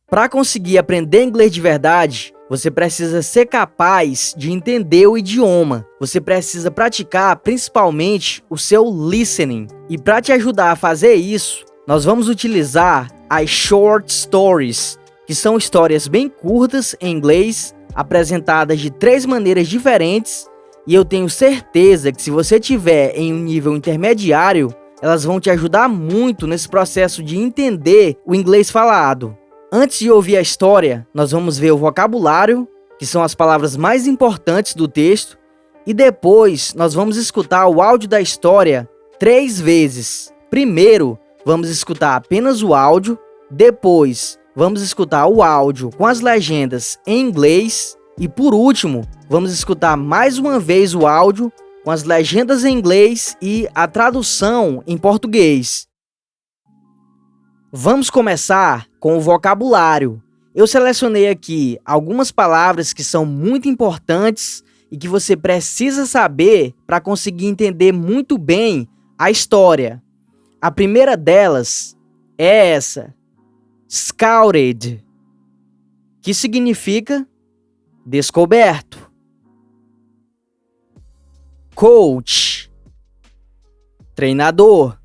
Para conseguir aprender inglês de verdade, você precisa ser capaz de entender o idioma. Você precisa praticar principalmente o seu listening. E para te ajudar a fazer isso, nós vamos utilizar as short stories, que são histórias bem curtas em inglês, apresentadas de 3 maneiras diferentes. E eu tenho certeza que se você tiver em um nível intermediário, elas vão te ajudar muito nesse processo de entender o inglês falado. Antes de ouvir a história, nós vamos ver o vocabulário, que são as palavras mais importantes do texto, e depois nós vamos escutar o áudio da história 3 vezes. Primeiro, vamos escutar apenas o áudio, depois vamos escutar o áudio com as legendas em inglês e, por último, vamos escutar mais uma vez o áudio com as legendas em inglês e a tradução em português. Vamos começar com o vocabulário. Eu selecionei aqui algumas palavras que são muito importantes e que você precisa saber para conseguir entender muito bem a história. A primeira delas é essa, scouted, que significa descoberto. Coach, treinador.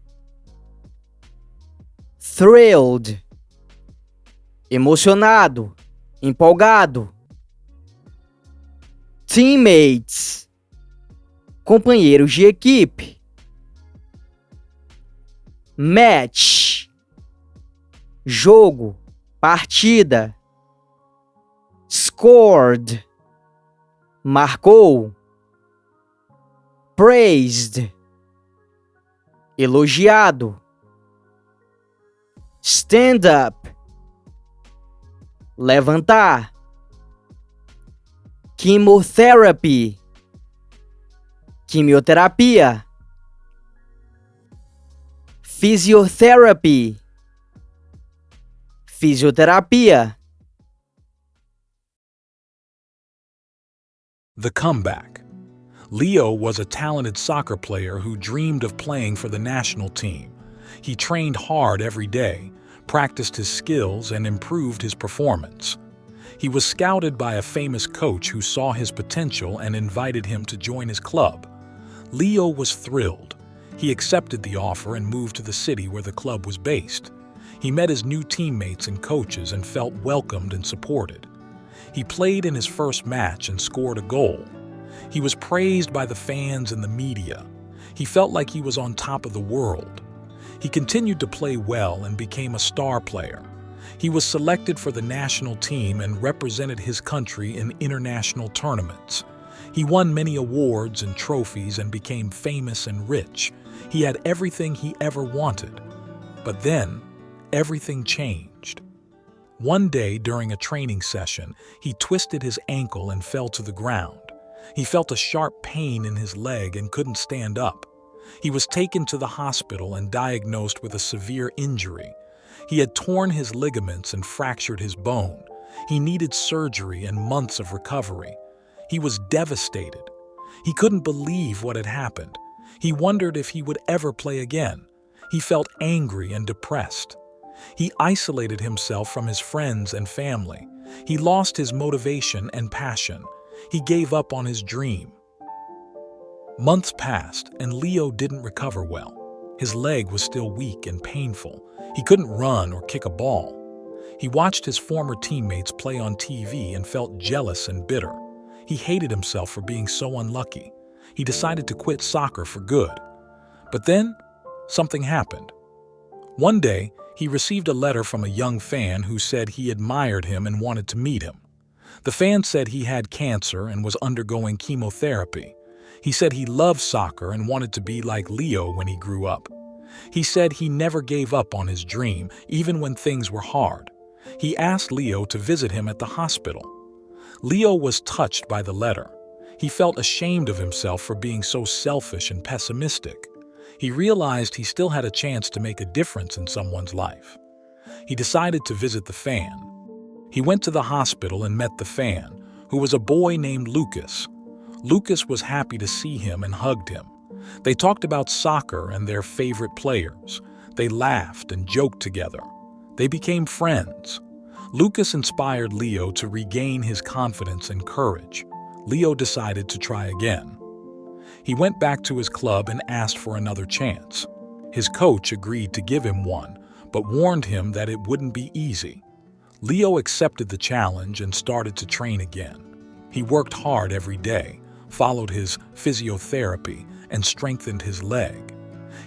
Thrilled, emocionado, empolgado. Teammates, companheiros de equipe. Match, jogo, partida. Scored, marcou. Praised, elogiado. Stand up, levantar. Chemotherapy, quimioterapia. Physiotherapy, fisioterapia. The comeback. Leo was a talented soccer player who dreamed of playing for the national team. He trained hard every day, practiced his skills, and improved his performance. He was scouted by a famous coach who saw his potential and invited him to join his club. Leo was thrilled. He accepted the offer and moved to the city where the club was based. He met his new teammates and coaches and felt welcomed and supported. He played in his first match and scored a goal. He was praised by the fans and the media. He felt like he was on top of the world. He continued to play well and became a star player. He was selected for the national team and represented his country in international tournaments. He won many awards and trophies and became famous and rich. He had everything he ever wanted. But then, everything changed. One day during a training session, he twisted his ankle and fell to the ground. He felt a sharp pain in his leg and couldn't stand up. He was taken to the hospital and diagnosed with a severe injury. He had torn his ligaments and fractured his bone. He needed surgery and months of recovery. He was devastated. He couldn't believe what had happened. He wondered if he would ever play again. He felt angry and depressed. He isolated himself from his friends and family. He lost his motivation and passion. He gave up on his dream. Months passed, and Leo didn't recover well. His leg was still weak and painful. He couldn't run or kick a ball. He watched his former teammates play on TV and felt jealous and bitter. He hated himself for being so unlucky. He decided to quit soccer for good. But then, something happened. One day, he received a letter from a young fan who said he admired him and wanted to meet him. The fan said he had cancer and was undergoing chemotherapy. He said he loved soccer and wanted to be like Leo when he grew up. He said he never gave up on his dream, even when things were hard. He asked Leo to visit him at the hospital. Leo was touched by the letter. He felt ashamed of himself for being so selfish and pessimistic. He realized he still had a chance to make a difference in someone's life. He decided to visit the fan. He went to the hospital and met the fan, who was a boy named Lucas. Lucas was happy to see him and hugged him. They talked about soccer and their favorite players. They laughed and joked together. They became friends. Lucas inspired Leo to regain his confidence and courage. Leo decided to try again. He went back to his club and asked for another chance. His coach agreed to give him one, but warned him that it wouldn't be easy. Leo accepted the challenge and started to train again. He worked hard every day, followed his physiotherapy, and strengthened his leg.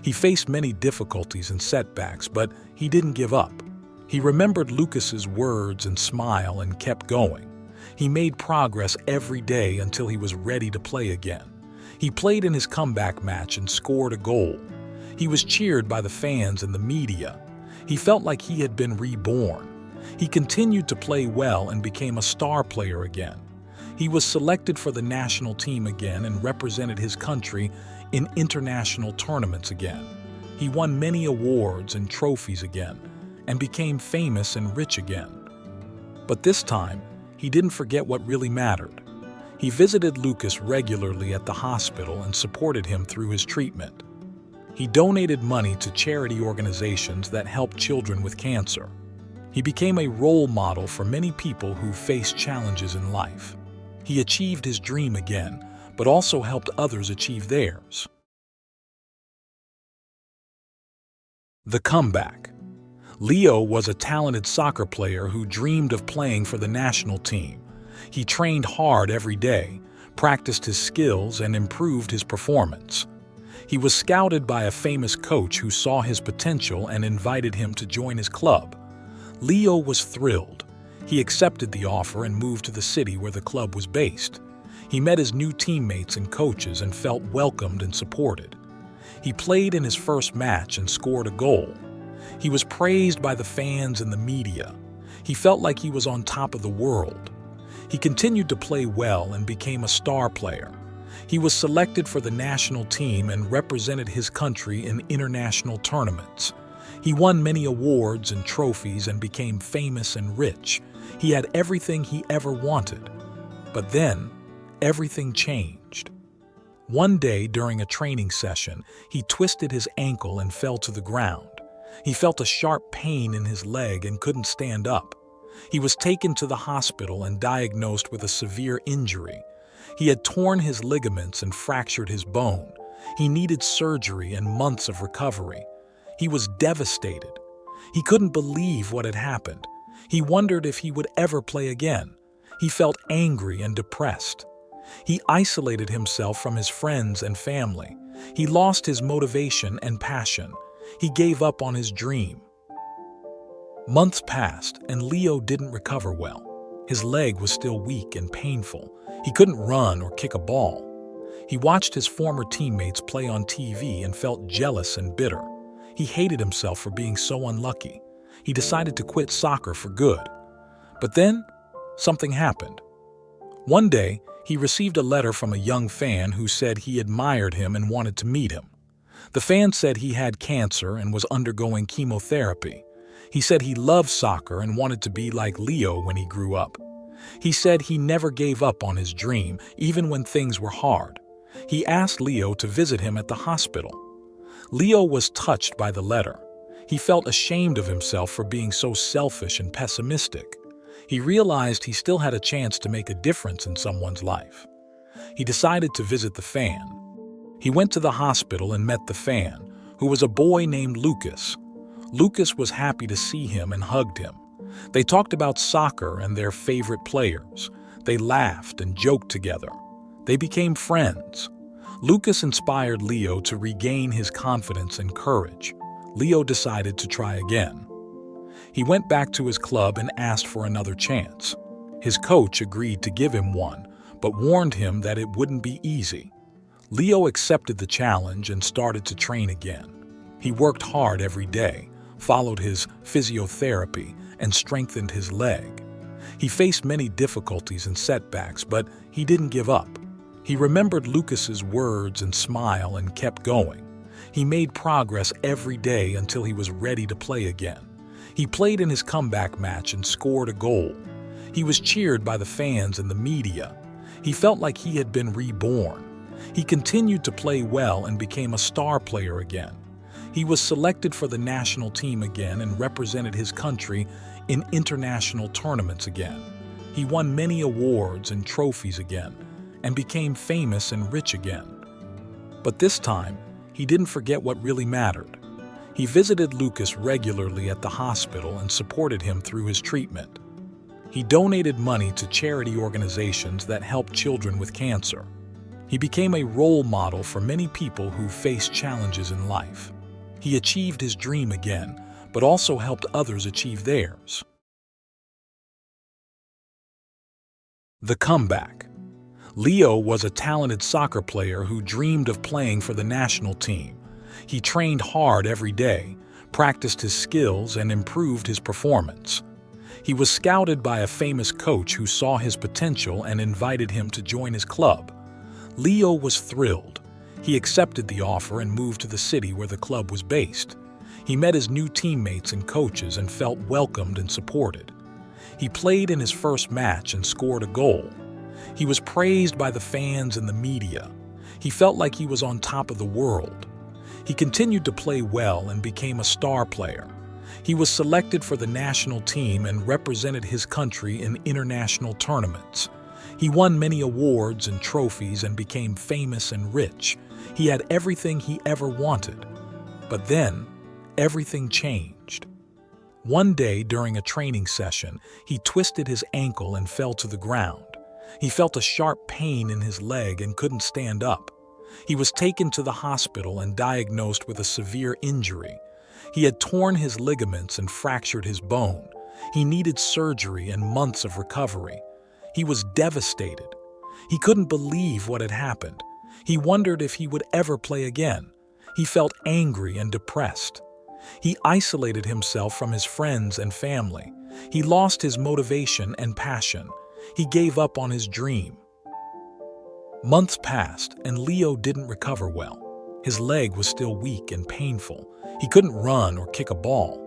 He faced many difficulties and setbacks, but he didn't give up. He remembered Lucas's words and smiled and kept going. He made progress every day until he was ready to play again. He played in his comeback match and scored a goal. He was cheered by the fans and the media. He felt like he had been reborn. He continued to play well and became a star player again. He was selected for the national team again and represented his country in international tournaments again. He won many awards and trophies again and became famous and rich again. But this time, he didn't forget what really mattered. He visited Lucas regularly at the hospital and supported him through his treatment. He donated money to charity organizations that help children with cancer. He became a role model for many people who face challenges in life. He achieved his dream again, but also helped others achieve theirs. The comeback. Leo was a talented soccer player who dreamed of playing for the national team. He trained hard every day, practiced his skills, and improved his performance. He was scouted by a famous coach who saw his potential and invited him to join his club. Leo was thrilled. He accepted the offer and moved to the city where the club was based. He met his new teammates and coaches and felt welcomed and supported. He played in his first match and scored a goal. He was praised by the fans and the media. He felt like he was on top of the world. He continued to play well and became a star player. He was selected for the national team and represented his country in international tournaments. He won many awards and trophies and became famous and rich. He had everything he ever wanted. But then, everything changed. One day during a training session, he twisted his ankle and fell to the ground. He felt a sharp pain in his leg and couldn't stand up. He was taken to the hospital and diagnosed with a severe injury. He had torn his ligaments and fractured his bone. He needed surgery and months of recovery. He was devastated. He couldn't believe what had happened. He wondered if he would ever play again. He felt angry and depressed. He isolated himself from his friends and family. He lost his motivation and passion. He gave up on his dream. Months passed, and Leo didn't recover well. His leg was still weak and painful. He couldn't run or kick a ball. He watched his former teammates play on TV and felt jealous and bitter. He hated himself for being so unlucky. He decided to quit soccer for good. But then, something happened. One day, he received a letter from a young fan who said he admired him and wanted to meet him. The fan said he had cancer and was undergoing chemotherapy. He said he loved soccer and wanted to be like Leo when he grew up. He said he never gave up on his dream, even when things were hard. He asked Leo to visit him at the hospital. Leo was touched by the letter. He felt ashamed of himself for being so selfish and pessimistic. He realized he still had a chance to make a difference in someone's life. He decided to visit the fan. He went to the hospital and met the fan, who was a boy named Lucas. Lucas was happy to see him and hugged him. They talked about soccer and their favorite players. They laughed and joked together. They became friends. Lucas inspired Leo to regain his confidence and courage. Leo decided to try again. He went back to his club and asked for another chance. His coach agreed to give him one, but warned him that it wouldn't be easy. Leo accepted the challenge and started to train again. He worked hard every day, followed his physiotherapy, and strengthened his leg. He faced many difficulties and setbacks, but he didn't give up. He remembered Lucas's words and smiled and kept going. He made progress every day until he was ready to play again. He played in his comeback match and scored a goal. He was cheered by the fans and the media. He felt like he had been reborn. He continued to play well and became a star player again. He was selected for the national team again and represented his country in international tournaments again. He won many awards and trophies again, and became famous and rich again. But this time, he didn't forget what really mattered. He visited Lucas regularly at the hospital and supported him through his treatment. He donated money to charity organizations that help children with cancer. He became a role model for many people who face challenges in life. He achieved his dream again, but also helped others achieve theirs. The comeback. Leo was a talented soccer player who dreamed of playing for the national team. He trained hard every day, practiced his skills, and improved his performance. He was scouted by a famous coach who saw his potential and invited him to join his club. Leo was thrilled. He accepted the offer and moved to the city where the club was based. He met his new teammates and coaches and felt welcomed and supported. He played in his first match and scored a goal. He was praised by the fans and the media. He felt like he was on top of the world. He continued to play well and became a star player. He was selected for the national team and represented his country in international tournaments. He won many awards and trophies and became famous and rich. He had everything he ever wanted. But then, everything changed. One day during a training session, he twisted his ankle and fell to the ground. He felt a sharp pain in his leg and couldn't stand up. He was taken to the hospital and diagnosed with a severe injury. He had torn his ligaments and fractured his bone. He needed surgery and months of recovery. He was devastated. He couldn't believe what had happened. He wondered if he would ever play again. He felt angry and depressed. He isolated himself from his friends and family. He lost his motivation and passion. He gave up on his dream. Months passed, and Leo didn't recover well. His leg was still weak and painful. He couldn't run or kick a ball.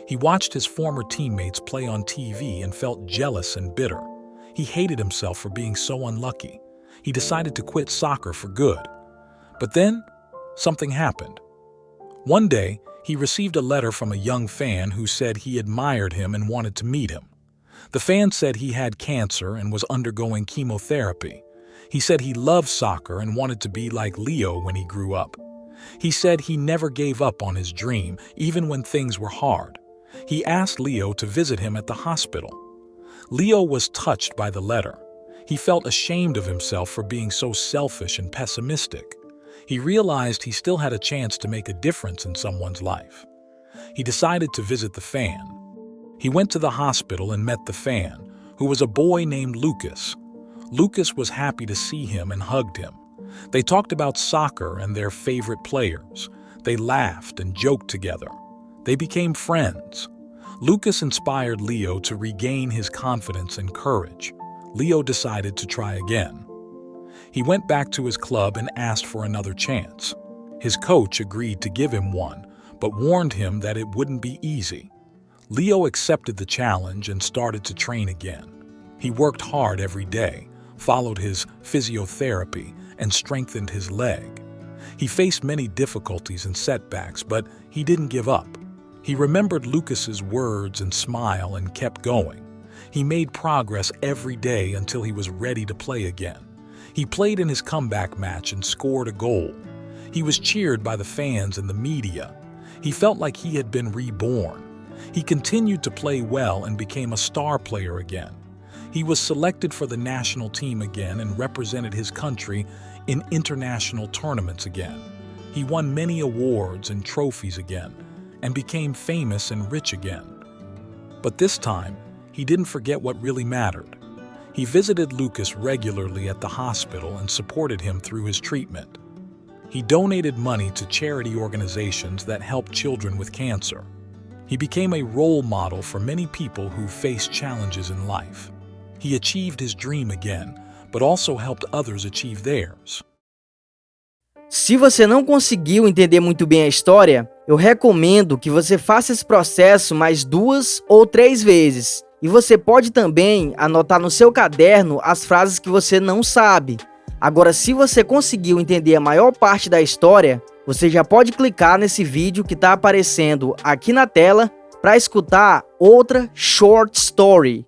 He watched his former teammates play on TV and felt jealous and bitter. He hated himself for being so unlucky. He decided to quit soccer for good. But then, something happened. One day, he received a letter from a young fan who said he admired him and wanted to meet him. The fan said he had cancer and was undergoing chemotherapy. He said he loved soccer and wanted to be like Leo when he grew up. He said he never gave up on his dream, even when things were hard. He asked Leo to visit him at the hospital. Leo was touched by the letter. He felt ashamed of himself for being so selfish and pessimistic. He realized he still had a chance to make a difference in someone's life. He decided to visit the fan. He went to the hospital and met the fan, who was a boy named Lucas. Lucas was happy to see him and hugged him. They talked about soccer and their favorite players. They laughed and joked together. They became friends. Lucas inspired Leo to regain his confidence and courage. Leo decided to try again. He went back to his club and asked for another chance. His coach agreed to give him one, but warned him that it wouldn't be easy. Leo accepted the challenge and started to train again. He worked hard every day, followed his physiotherapy, and strengthened his leg. He faced many difficulties and setbacks, but he didn't give up. He remembered Lucas's words and smiled and kept going. He made progress every day until he was ready to play again. He played in his comeback match and scored a goal. He was cheered by the fans and the media. He felt like he had been reborn. He continued to play well and became a star player again. He was selected for the national team again and represented his country in international tournaments again. He won many awards and trophies again and became famous and rich again. But this time, he didn't forget what really mattered. He visited Lucas regularly at the hospital and supported him through his treatment. He donated money to charity organizations that help children with cancer. He became a role model for many people who face challenges in life. He achieved his dream again, but also helped others achieve theirs. Se você não conseguiu entender muito bem a história, eu recomendo que você faça esse processo mais 2 ou 3 vezes. E você pode também anotar no seu caderno as frases que você não sabe. Agora, se você conseguiu entender a maior parte da história, você já pode clicar nesse vídeo que está aparecendo aqui na tela para escutar outra short story.